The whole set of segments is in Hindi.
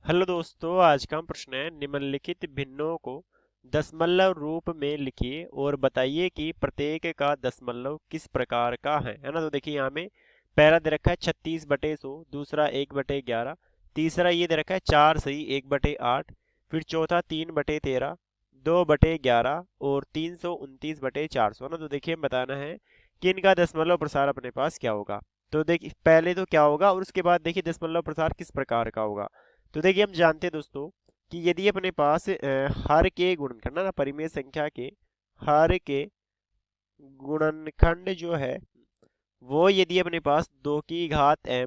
हेलो दोस्तों, आज का प्रश्न है निम्नलिखित भिन्नों को दशमलव रूप में लिखिए और बताइए कि प्रत्येक का दशमलव किस प्रकार का है ना। तो देखिए यहाँ में पहला दे रखा है 36/100, दूसरा 1/11, तीसरा ये दे रखा है 4 सही 1/8, फिर चौथा 3/13, 2/11 और 329/400 ना। तो देखिए बताना है कि इनका दशमलव प्रसार अपने पास क्या होगा। तो देखिए पहले तो क्या होगा और उसके बाद देखिए दशमलव प्रसार किस प्रकार का होगा। तो देखिए हम जानते हैं दोस्तों कि यदि अपने पास हर के गुणनखंड ना परिमेय संख्या के हर के गुणनखंड जो है वो यदि अपने पास 2 की घात m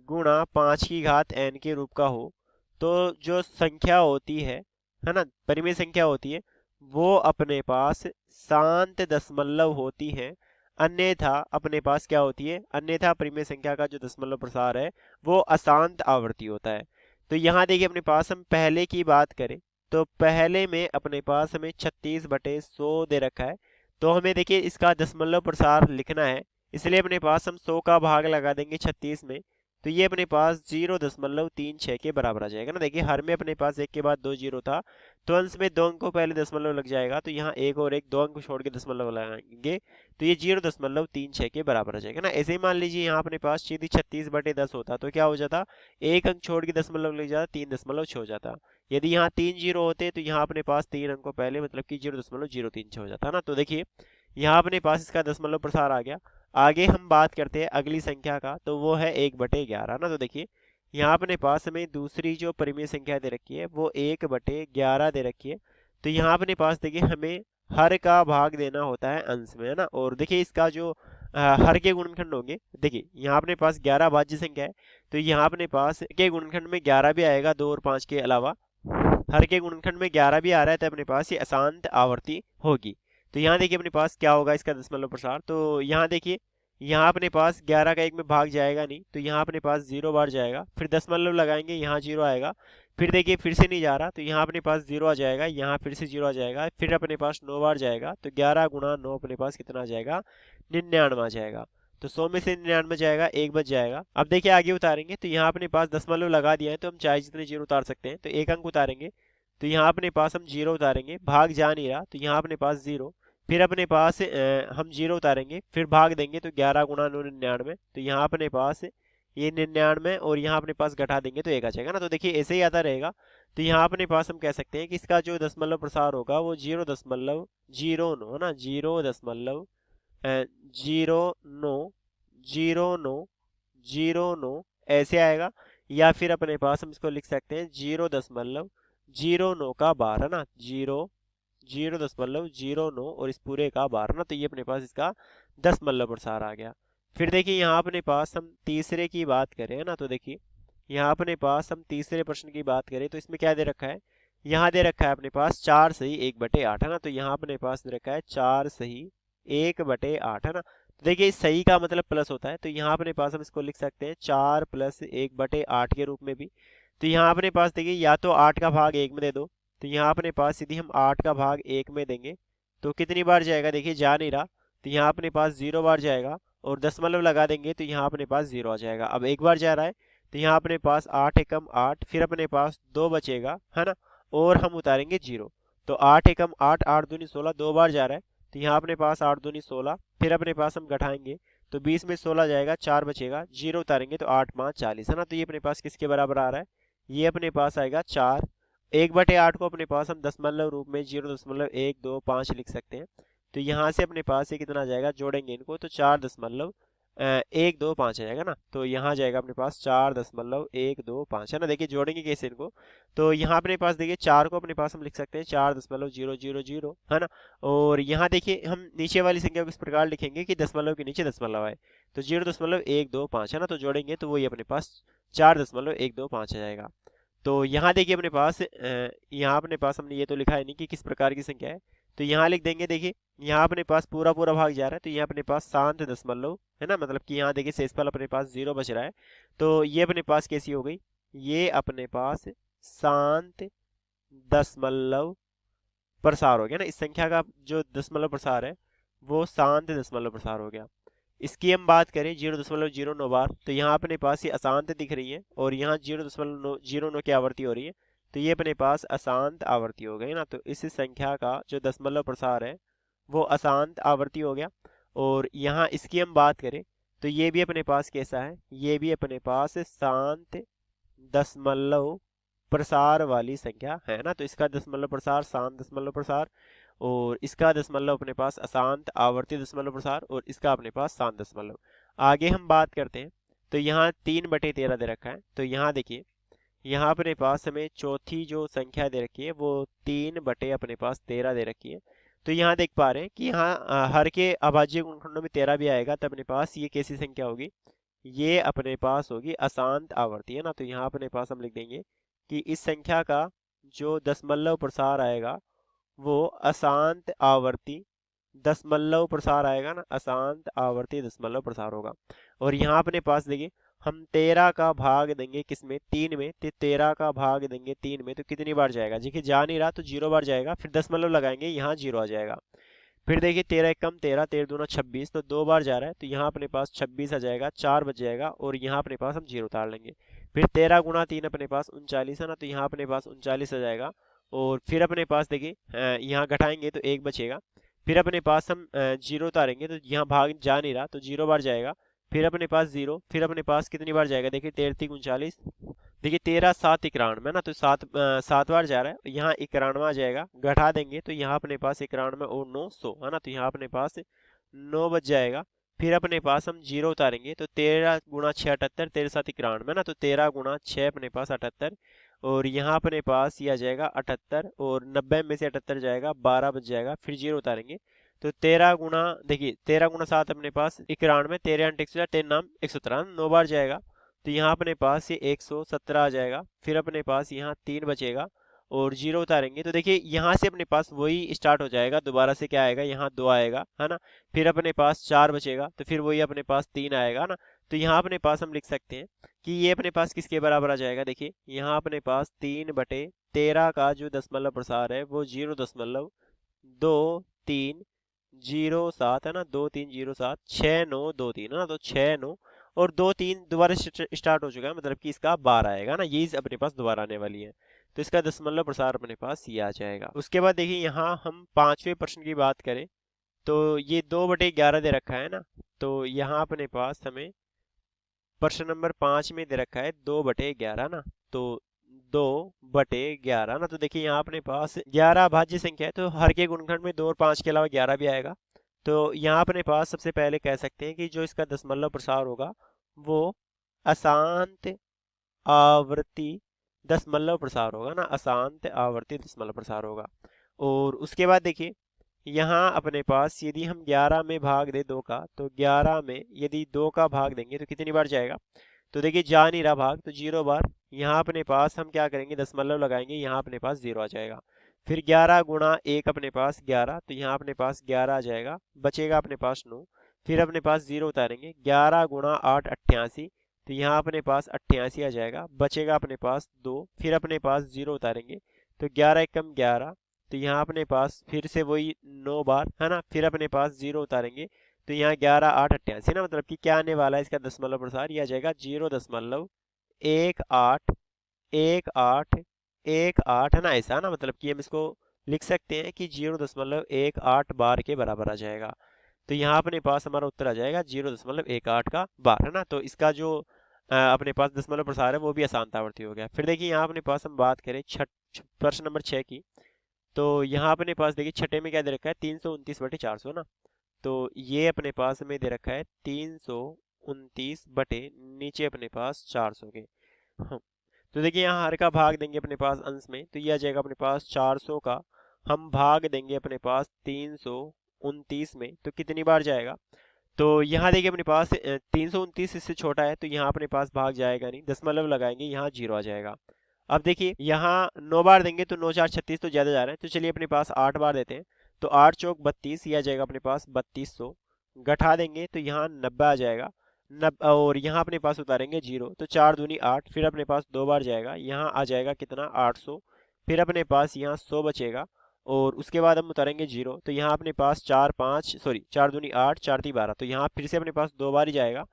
गुणा 5 की घात n के रूप का हो तो जो संख्या होती है ना, परिमेय संख्या होती है वो अपने पास शांत दशमलव होती है। अन्यथा अपने पास क्या होती है, अन्यथा परिमेय संख्या का जो दशमलव प्रसार है वो अशांत आवर्ती होता है। तो यहाँ देखिए अपने पास हम पहले की बात करें तो पहले में अपने पास हमें 36/100 दे रखा है। तो हमें देखिए इसका दशमलव प्रसार लिखना है, इसलिए अपने पास हम 100 का भाग लगा देंगे 36 में। तो ये अपने पास 0.36 के बराबर आ जाएगा ना। देखिए हर में अपने पास एक के बाद 2 जीरो था, तो अंश में 2 अंक को पहले दशमलव लग जाएगा, तो यहाँ एक और एक 2 अंक छोड़ के दशमलव लगाएंगे तो ये 0.36 के बराबर आ जाएगा ना। ऐसे ही मान लीजिए यहाँ अपने पास सीधी 36/10 होता तो क्या हो जाता, एक अंक छोड़ के दशमलव लग जाता, 3.6 हो जाता। यदि यहाँ 3 जीरो होते तो यहाँ अपने पास 3 अंक को पहले मतलब कि 0.036 हो जाता ना। तो देखिए यहाँ अपने पास इसका दशमलव प्रसार आ गया। आगे हम बात करते हैं अगली संख्या का, तो वो है 1/11 ना। तो देखिए यहाँ अपने पास हमें दूसरी जो परिमेय संख्या दे रखी है वो 1/11 दे रखी है। तो यहाँ अपने पास देखिए हमें हर का भाग देना होता है अंश में, है ना। और देखिए इसका जो हर के गुणनखंड होंगे, देखिए यहाँ अपने पास 11 भाज्य संख्या है, तो यहाँ अपने पास के गुणनखंड में 11 भी आएगा, 2 और 5 के अलावा हर के गुणनखंड में 11 भी आ रहा है, तो अपने पास ये अशांत आवर्ती होगी। तो यहाँ देखिए अपने पास क्या होगा इसका दशमलव प्रसार। तो यहाँ देखिए यहाँ अपने पास 11 का 1 में भाग जाएगा नहीं, तो यहाँ अपने पास 0 बार जाएगा, फिर दशमलव लगाएंगे यहाँ 0 आएगा, फिर देखिए फिर से नहीं जा रहा तो यहाँ अपने पास 0 आ जाएगा, यहाँ फिर से 0 आ जाएगा, फिर अपने पास 9 बार जाएगा, तो 11 गुणा 9 अपने पास कितना आ जाएगा, 99 आ जाएगा। तो 100 में से 99 जाएगा, एक बच जाएगा। अब देखिए आगे उतारेंगे तो यहाँ अपने पास दशमलव लगा दिया है, तो हम चाहे जितने जीरो उतार सकते हैं, तो एक अंक उतारेंगे तो यहाँ अपने पास हम 0 उतारेंगे, भाग जा नहीं रहा तो यहाँ अपने पास 0, फिर अपने पास हम 0 उतारेंगे, फिर भाग देंगे तो 11 गुणा 9 99, तो यहाँ अपने पास ये 99 और यहाँ अपने पास घटा देंगे तो एक आ जाएगा ना। तो देखिए ऐसे ही आता रहेगा। तो यहाँ अपने पास हम कह सकते हैं कि इसका जो दशमलव प्रसार होगा वो 0.09 है ना, 0.09 ऐसे आएगा। या फिर अपने पास हम इसको लिख सकते हैं 0.09 का बार, है ना, 0.09 और इस पूरे का बार ना। तो ये अपने पास इसका दशमलव प्रसार आ गया। फिर देखिए यहाँ अपने पास हम तीसरे की बात करें, है ना, तो देखिए यहाँ अपने पास हम तीसरे प्रश्न की बात करें तो इसमें क्या दे रखा है, यहाँ दे रखा है अपने पास 4 सही 1/8, है ना। तो यहाँ अपने पास दे रखा है 4 सही 1/8, है ना। तो देखिए इस सही का मतलब प्लस होता है, तो यहाँ अपने पास हम इसको लिख सकते हैं 4 + 1/8 के रूप में भी। तो यहाँ अपने पास देखिए या तो 8 का भाग 1 में दे दो, तो यहाँ अपने पास यदि हम 8 का भाग 1 में देंगे तो कितनी बार जाएगा, देखिए जा नहीं रहा, तो यहाँ अपने पास 0 बार जाएगा, और दशमलव लगा देंगे तो यहाँ अपने पास 0 आ जाएगा। अब एक बार जा रहा है तो यहाँ अपने पास 8 एकम 8, फिर अपने पास 2 बचेगा, है ना, और हम उतारेंगे 0। तो 8 एकम 8, 8 दूनी 16, 2 बार जा रहा है, तो यहाँ अपने पास 8 दूनी 16, फिर अपने पास हम घटाएंगे तो 20 में 16 जाएगा, 4 बचेगा, 0 उतारेंगे तो 8 5 40, है ना। तो ये अपने पास किसके बराबर आ रहा है, ये अपने पास आएगा 4। 1/8 को अपने पास हम दशमलव रूप में 0.125 लिख सकते हैं। तो यहाँ से अपने पास ये कितना आ जाएगा, जोड़ेंगे इनको तो 4.125 आ जाएगा ना। तो यहाँ जाएगा अपने पास 4.125, है ना। देखिए जोड़ेंगे कैसे इनको, तो यहाँ अपने पास देखिए 4 को अपने पास हम लिख सकते हैं 4.000, है ना। और यहाँ देखिए हम नीचे वाली संख्या को इस प्रकार लिखेंगे कि दशमलव के नीचे दशमलव आए, तो 0.125, है ना। तो जोड़ेंगे तो वही अपने पास 4.125 आ जाएगा। तो यहाँ देखिए अपने पास यहाँ अपने पास हमने ये तो लिखा है नहीं कि किस प्रकार की संख्या है, तो यहाँ लिख देंगे। देखिए यहाँ अपने पास पूरा पूरा भाग जा रहा है, तो यहाँ अपने पास शांत दशमलव, है ना, मतलब कि यहाँ देखिए शेषफल अपने पास 0 बच रहा है, तो ये अपने पास कैसी हो गई, ये अपने पास शांत दशमलव प्रसार हो गया ना। इस संख्या का जो दशमलव प्रसार है वो शांत दशमलव प्रसार हो गया। इसकी हम बात करें 0.09 बार, तो यहाँ अपने पास ये अशांत दिख रही है और यहाँ 0.09 की आवृत्ति हो रही है, तो ये अपने पास अशांत आवृत्ति हो गई ना। तो इस संख्या का जो दशमलव प्रसार है वो अशांत आवृत्ति हो गया। और यहाँ इसकी हम बात करें तो ये भी अपने पास कैसा है, ये भी अपने पास शांत दशमलव प्रसार वाली संख्या है ना। तो इसका दशमलव प्रसार शांत दशमलव प्रसार, और इसका दशमलव अपने पास अशांत आवर्ती दशमलव प्रसार, और इसका अपने पास शांत दशमलव। आगे हम बात करते हैं तो यहाँ 3/13 दे रखा है। तो यहाँ देखिए, यहाँ अपने पास हमें चौथी जो संख्या दे रखी है वो 3/13 दे रखी है। तो यहाँ देख पा रहे हैं कि यहाँ हर के अभाज्य गुणनखंडों में 13 भी आएगा, तो अपने पास ये कैसी संख्या होगी, ये अपने पास होगी अशांत आवर्ती है ना। तो यहाँ अपने पास हम लिख देंगे कि इस संख्या का जो दशमलव प्रसार आएगा वो अशांत आवर्ती दशमलव प्रसार आएगा ना, अशांत आवर्ती दशमलव प्रसार होगा। और यहाँ अपने पास देखिए, हम 13 का भाग देंगे किसमें, 3 में, तो 13 का भाग देंगे 3 में तो कितनी बार जाएगा, देखिए जा नहीं रहा तो 0 बार जाएगा, फिर दशमलव लगाएंगे यहाँ 0 आ जाएगा। फिर देखिए 13 एक कम 13, 13 दूना 26, तो 2 बार जा रहा है तो यहाँ अपने पास 26 आ जाएगा, 4 बच जाएगा और यहाँ अपने पास हम 0 उतार लेंगे। फिर 13 गुणा 3 अपने पास 39 है ना, तो यहाँ अपने पास 39 आ जाएगा। और फिर अपने पास देखिए यहाँ घटाएंगे तो 1 बचेगा। फिर अपने पास हम 0 उतारेंगे तो यहाँ भाग जा नहीं रहा तो 0 बार जाएगा। फिर अपने पास 0, फिर अपने पास कितनी बार जाएगा, देखिए 13 39, देखिए 13 7 91 ना, तो 7 बार जा रहा है, यहाँ 91 आ जाएगा। घटा देंगे तो यहाँ अपने पास 91 और 9 100 है ना, तो यहाँ अपने पास 9 बच जाएगा। फिर अपने पास हम 0 उतारेंगे तो 13 गुणा 6 78, 13 7 91 ना, तो 13 गुणा 6 अपने पास 78, और यहाँ अपने पास ये आ जाएगा 78, और 90 में से 78 जाएगा, 12 बच जाएगा। फिर 0 उतारेंगे तो 13 गुणा, देखिए 13 गुणा 7 अपने पास 91, 13 अंट 100, 13 नाम 117, 9 बार जाएगा तो यहाँ अपने पास ये 117 आ जाएगा। फिर अपने पास यहाँ 3 बचेगा और 0 उतारेंगे तो देखिए यहाँ से अपने पास वही स्टार्ट हो जाएगा, दोबारा से क्या आएगा, यहाँ 2 आएगा है ना। फिर अपने पास 4 बचेगा तो फिर वही अपने पास 3 आएगा ना। तो यहाँ अपने पास हम लिख सकते हैं कि ये अपने पास किसके बराबर आ जाएगा, देखिए यहाँ अपने पास 3/13 का जो दशमलव प्रसार है वो 0.2307 है ना, 2307 6923 है ना, तो 69 और 23 दोबारा स्टार्ट हो चुका है, मतलब कि इसका 12 आएगा ना, ये अपने पास दोबारा आने वाली है। तो इसका दशमलव प्रसार अपने पास ये आ जाएगा। उसके बाद देखिए यहाँ हम 5वें प्रश्न की बात करें तो ये 2/11 दे रखा है ना। तो यहाँ अपने पास हमें प्रश्न नंबर 5 में दे रखा है 2/11 ना, तो 2/11 ना, तो देखिए यहाँ अपने पास 11 भाज्य संख्या है, तो हर के गुणनखंड में 2 और 5 के अलावा 11 भी आएगा। तो यहाँ अपने पास सबसे पहले कह सकते हैं कि जो इसका दशमलव प्रसार होगा वो अशांत आवर्ती दशमलव प्रसार होगा ना, अशांत आवर्ती दशमलव प्रसार होगा। और उसके बाद देखिए यहाँ अपने पास यदि हम 11 में भाग दे 2 का, तो 11 में यदि 2 का भाग देंगे तो कितनी बार जाएगा, तो देखिए जा नहीं रहा भाग, तो 0 बार। यहाँ अपने पास हम क्या करेंगे, दशमलव लगाएंगे, यहाँ अपने पास 0 आ जाएगा। फिर 11 गुणा 1 अपने पास 11, तो यहाँ अपने पास 11 आ जाएगा, बचेगा अपने पास 9। फिर अपने पास 0 उतारेंगे, 11 गुणा 8 88, तो यहाँ अपने पास 88 आ जाएगा, बचेगा अपने पास 2। फिर अपने पास 0 उतारेंगे तो 11 एकम 11, तो यहाँ अपने पास फिर से वही 9 बार है ना। फिर अपने पास 0 उतारेंगे तो यहाँ 11 8 88 ना, मतलब कि क्या आने वाला है, इसका दशमलव प्रसार यह आ जाएगा 0.1818 है ना, ऐसा ना, मतलब कि हम इसको लिख सकते हैं कि 0.18 बार के बराबर आ जाएगा। तो यहाँ अपने पास हमारा उत्तर आ जाएगा 0.18 का बार है ना। तो इसका जो अपने पास दशमलव प्रसार है वो भी अशांत आवर्ती हो गया। फिर देखिए यहाँ अपने पास हम बात करें प्रश्न नंबर 6 की, तो यहाँ अपने पास देखिए छठे में क्या दे रखा है, 329/400 ना, तो ये अपने पास हमें दे रखा है 329 बटे नीचे अपने पास 400 के। हाँ, तो देखिए यहाँ हर का भाग देंगे अपने पास अंश में, तो ये आ जाएगा अपने पास 400 का हम भाग देंगे अपने पास 329 में, तो कितनी बार जाएगा, तो यहाँ देखिए अपने पास 329 इससे छोटा है तो यहाँ अपने पास भाग जाएगा नहीं, दशमलव लगाएंगे यहाँ 0 आ जाएगा। अब देखिए यहाँ 9 बार देंगे तो 9 4 36, तो ज़्यादा जा रहे हैं, तो चलिए अपने पास 8 बार देते हैं, तो 8 चौक 32, यह आ जाएगा अपने पास 3200। घटा देंगे तो यहाँ 90 आ जाएगा, और यहाँ अपने पास उतारेंगे 0, तो 4 दूनी 8, फिर अपने पास 2 बार जाएगा, यहाँ आ जाएगा कितना 800। फिर अपने पास यहाँ 100 बचेगा, और उसके बाद हम उतारेंगे 0, तो यहाँ अपने पास 4 दूनी 8, 4 3 12, तो यहाँ फिर से अपने पास 2 बार ही जाएगा,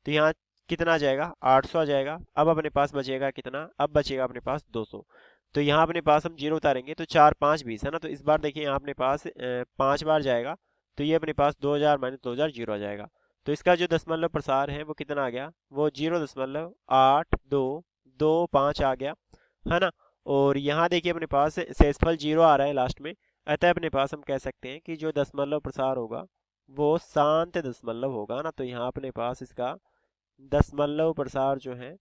तो यहाँ कितना आ जाएगा, 800 आ जाएगा। अब अपने पास बचेगा कितना, अब बचेगा अपने पास 200। तो यहाँ अपने पास हम 0 उतारेंगे तो 4 5 20 है ना, तो इस बार देखिए यहाँ अपने पास 5 बार जाएगा, तो ये अपने पास 2000 माइनस 2000 0 आ जाएगा। तो इसका जो दशमलव प्रसार है वो कितना आ गया, वो 0.8225 आ गया, है ना। और यहाँ देखिए अपने पास शेषफल 0 आ रहा है लास्ट में, अतः अपने पास हम कह सकते हैं कि जो दशमलव प्रसार होगा वो शांत दशमलव होगा ना। तो यहाँ अपने पास इसका दशमलव प्रसार जो है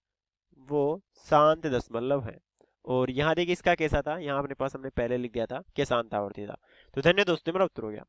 वो शांत दशमलव है। और यहाँ देखिए इसका कैसा था, यहाँ अपने पास हमने पहले लिख दिया था कि शांत आवर्ती था। तो धन्यवाद दोस्तों, मेरा उत्तर हो गया।